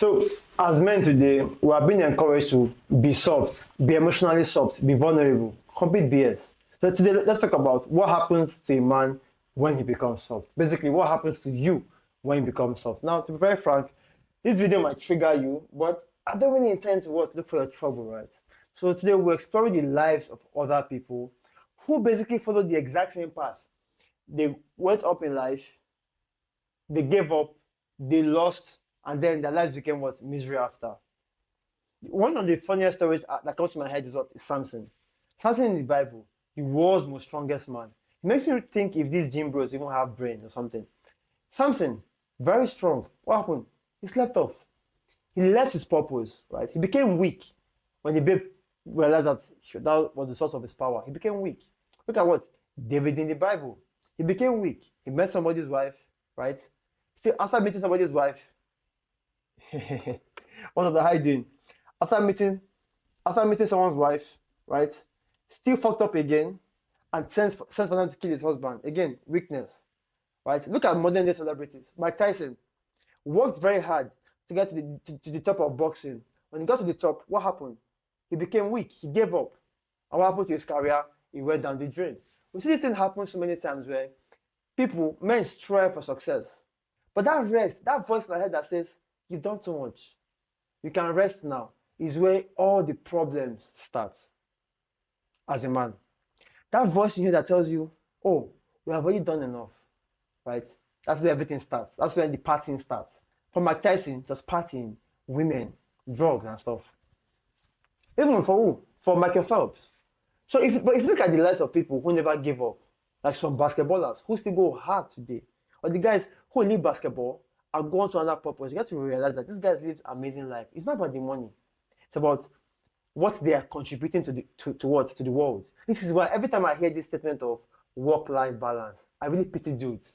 So, as men today, we are being encouraged to be soft, be emotionally soft, be vulnerable, complete BS. So today, let's talk about what happens to a man when he becomes soft. Basically, what happens to you when you become soft. Now, to be very frank, this video might trigger you, but I don't really intend to look for your trouble, right? So today, we're exploring the lives of other people who basically followed the exact same path. They went up in life, they gave up, they lost, and then their lives became what? Misery after. One of the funniest stories that comes to my head is Samson. Samson in the Bible, the world's most strongest man. It makes me think if these gym bros even have brain or something. Samson, very strong. What happened? He slept off. He left his purpose, right? He became weak when the babe realized that was the source of his power. He became weak. Look at what? David in the Bible. He became weak. He met somebody's wife, right? Still, after meeting somebody's wife, what are the hiding? After meeting someone's wife, right? Still fucked up again and sends for them to kill his husband. Again, weakness. Right? Look at modern day celebrities. Mike Tyson worked very hard to get to the top of boxing. When he got to the top, what happened? He became weak. He gave up. And what happened to his career? He went down the drain. We see this thing happen so many times where men strive for success. But that voice in my head that says, you've done too much, you can rest now, is where all the problems start as a man. That voice in here that tells you, oh, we have already done enough, right? That's where everything starts. That's where the partying starts. For Mike Tyson, just partying, women, drugs and stuff. Even for who? For Michael Phelps. So if you look at the lives of people who never give up, like some basketballers who still go hard today, or the guys who leave basketball and go on to another purpose, you got to realize that these guys live an amazing life. It's not about the money. It's about what they are contributing to the world. This is why every time I hear this statement of work-life balance, I really pity dudes.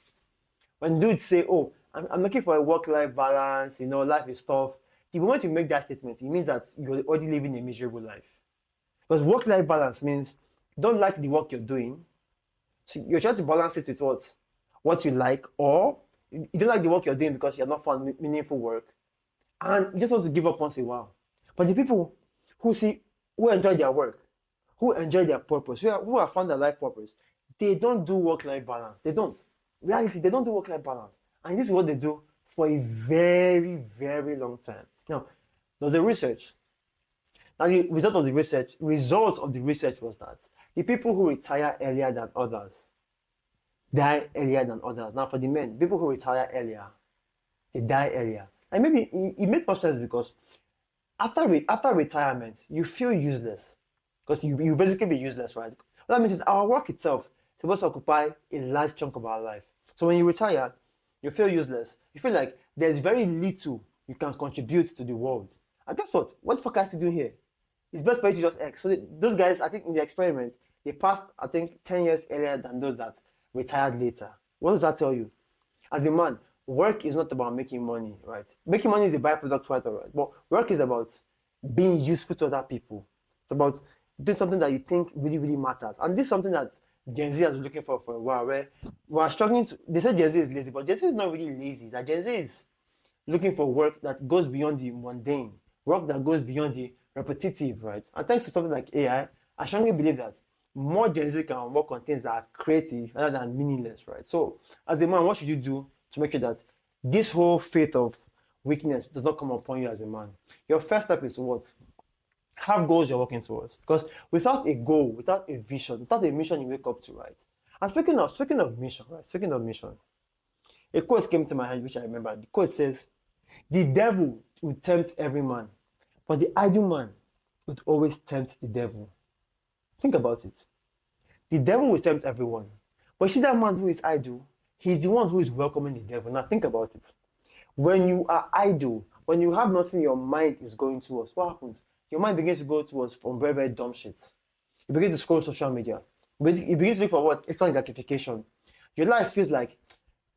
When dudes say, oh, I'm looking for a work-life balance, life is tough. The moment you make that statement, it means that you're already living a miserable life. Because work-life balance means you don't like the work you're doing, so you're trying to balance it with what you like, or you don't like the work you're doing because you're not found meaningful work, and you just want to give up once in a while. But the people who enjoy their work, who enjoy their purpose, who have found their life purpose, they don't do work-life balance. They don't. Reality, they don't do work-life balance. And this is what they do for a very, very long time. Now, there's the research. Now, the result of the research was that the people who retire earlier than others die earlier than others. Now, for the men, people who retire earlier, they die earlier. And maybe it makes more sense because after retirement, you feel useless because you basically be useless, right? What that means is our work itself is supposed to occupy a large chunk of our life. So when you retire, you feel useless. You feel like there's very little you can contribute to the world. And guess what? What the fuck are you doing here? It's best for you to just X. So those guys, I think in the experiment, they passed, 10 years earlier than those that retired later. What does that tell you? As a man, work is not about making money, right? Making money is a byproduct, right? But work is about being useful to other people. It's about doing something that you think really, really matters. And this is something that Gen Z has been looking for a while, where we're struggling to, they say Gen Z is lazy, but Gen Z is not really lazy. That Gen Z is looking for work that goes beyond the mundane, work that goes beyond the repetitive, right? And thanks to something like AI, I strongly believe that more Gen Z can work on things that are creative rather than meaningless, right? So, as a man, what should you do to make sure that this whole fate of weakness does not come upon you as a man? Your first step is what? Have goals you're working towards. Because without a goal, without a vision, without a mission you wake up to, right? And speaking of mission, right? Speaking of mission, a quote came to my head which I remember. The quote says, "The devil will tempt every man, but the idle man would always tempt the devil." Think about it. The devil will tempt everyone. But you see that man who is idle, he's the one who is welcoming the devil. Now think about it. When you are idle, when you have nothing your mind is going towards, what happens? Your mind begins to go towards from very, very dumb shit. You begin to scroll social media. You begin to look for what? Instant gratification. Your life feels like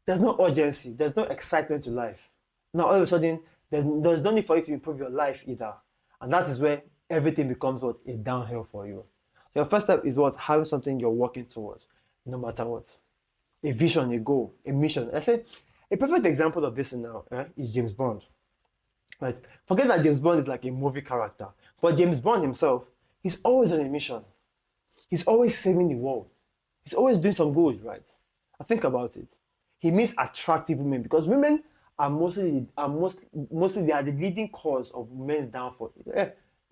there's no urgency, there's no excitement to life. Now all of a sudden, there's no need for you to improve your life either. And that is where everything becomes what? A downhill for you. Your first step is what? Having something you're working towards, no matter what. A vision, a goal, a mission. I say a perfect example of this now is James Bond. Right? Forget that James Bond is like a movie character, but James Bond himself, he's always on a mission. He's always saving the world. He's always doing some good, right? I think about it. He meets attractive women because women are mostly they are the leading cause of men's downfall.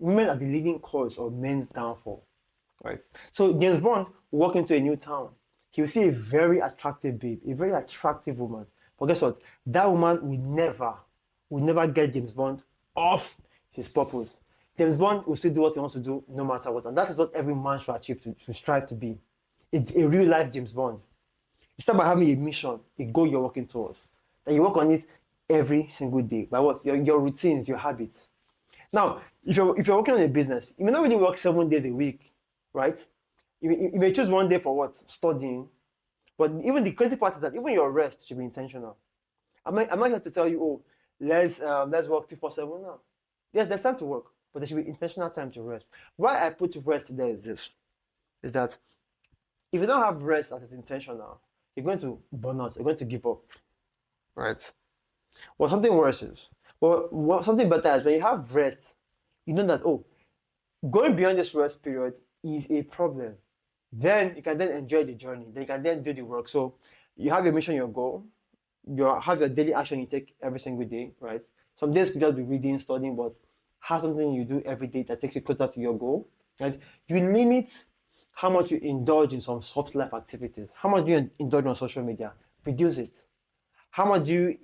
Women are the leading cause of men's downfall, right? So James Bond will walk into a new town. He will see a very attractive babe, a very attractive woman. But guess what? That woman will never get James Bond off his purpose. James Bond will still do what he wants to do no matter what. And that is what every man should achieve, to strive to be. A real life James Bond. You start by having a mission, a goal you're working towards. And you work on it every single day. By what? Your routines, your habits. Now, if you're working on a business, you may not really work 7 days a week, right? You may choose one day for what? Studying. But even the crazy part is that even your rest should be intentional. I'm not here to tell you, oh, let's work 247 now. Yes, there's time to work, but there should be intentional time to rest. Why I put rest there is this, is that if you don't have rest that is intentional, you're going to burn out, you're going to give up, right? Well, something worse is, something better is when you have rest, you know that, oh, going beyond this rest period is a problem. Then you can then enjoy the journey. Then you can then do the work. So you have your mission, your goal. You have your daily action you take every single day, right? Some days could just be reading, studying, but have something you do every day that takes you closer to your goal, right? You limit how much you indulge in some soft life activities. How much do you indulge on social media? Reduce it. How much do you,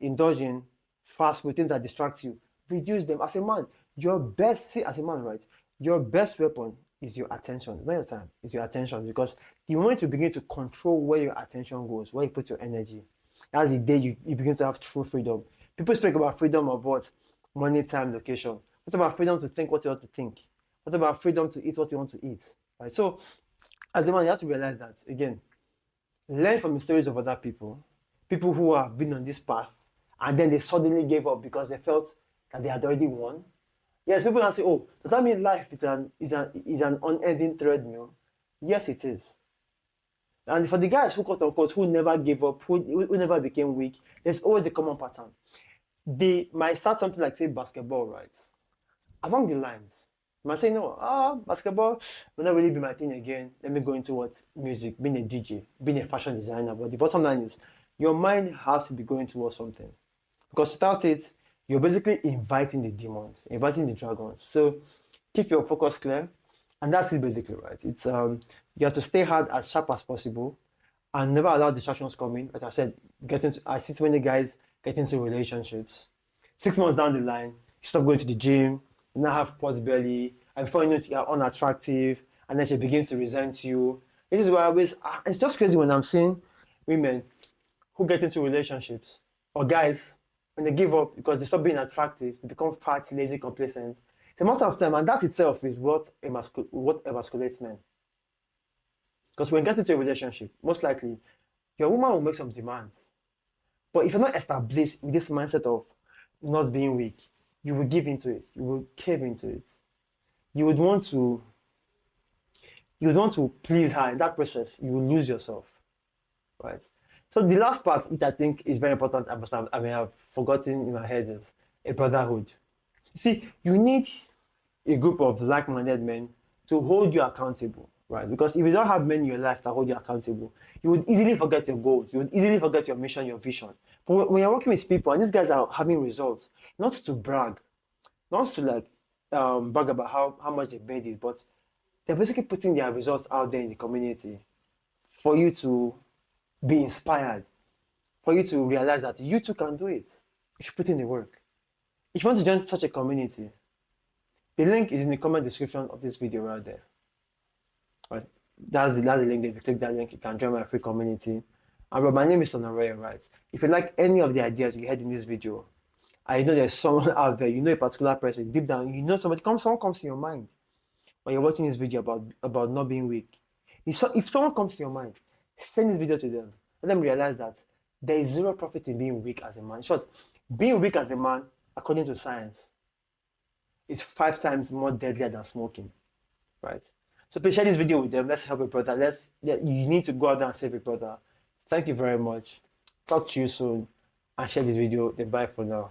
indulge in fast food, things that distract you? Reduce them. As a man, as a man, right? Your best weapon is your attention. Not your time, it's your attention. Because the moment you begin to control where your attention goes, where you put your energy, that's the day you begin to have true freedom. People speak about freedom of what? Money, time, location. What about freedom to think what you want to think? What about freedom to eat what you want to eat? Right? So, as a man, you have to realize that, again, learn from the stories of other people who have been on this path, and then they suddenly gave up because they felt that they had already won. Yes, people can say, oh, does that mean life is an unending treadmill? Yes, it is. And for the guys who, quote unquote, who never gave up, who never became weak, there's always a common pattern. They might start something like, say, basketball, right? Along the lines, you might say, no, basketball will not really be my thing again. Let me go into what? Music, being a DJ, being a fashion designer. But the bottom line is, your mind has to be going towards something. Because without it, you're basically inviting the demons, inviting the dragons. So keep your focus clear. And that's it basically, right? It's you have to stay hard, as sharp as possible, and never allow distractions come in. Like I said, I see too many guys get into relationships. 6 months down the line, you stop going to the gym, you now have pot belly, and before you know it, you're unattractive, and then she begins to resent you. This is why I always, it's just crazy when I'm seeing women who get into relationships, or guys, when they give up because they stop being attractive, they become fat, lazy, complacent. It's a matter of time, and that itself is what emasculates men. Because when you get into a relationship, most likely, your woman will make some demands. But if you're not established with this mindset of not being weak, you will give into it. You will cave into it. You would want to please her. In that process, you will lose yourself, right? So the last part, which I think is very important, I may have forgotten in my head, is a brotherhood. See, you need a group of like-minded men to hold you accountable, right? Because if you don't have men in your life that hold you accountable, you would easily forget your goals. You would easily forget your mission, your vision. But when you're working with people and these guys are having results, not to brag, not to brag about how much they made it, but they're basically putting their results out there in the community for you to be inspired, for you to realize that you too can do it if you put in the work. If you want to join such a community, the link is in the comment description of this video right there. Right? That's the link there. If you click that link, you can join my free community. And my name is Honoré, right? If you like any of the ideas you heard in this video, I know there's someone out there, you know a particular person, deep down, you know someone comes to your mind when you're watching this video about not being weak. If someone comes to your mind, send this video to them. Let them realize that there is zero profit in being weak as a man. In short, being weak as a man, according to science, is 5 times more deadlier than smoking, right? So please share this video with them. Let's help a brother. You need to go out there and save a brother. Thank you very much. Talk to you soon and share this video. Then bye for now.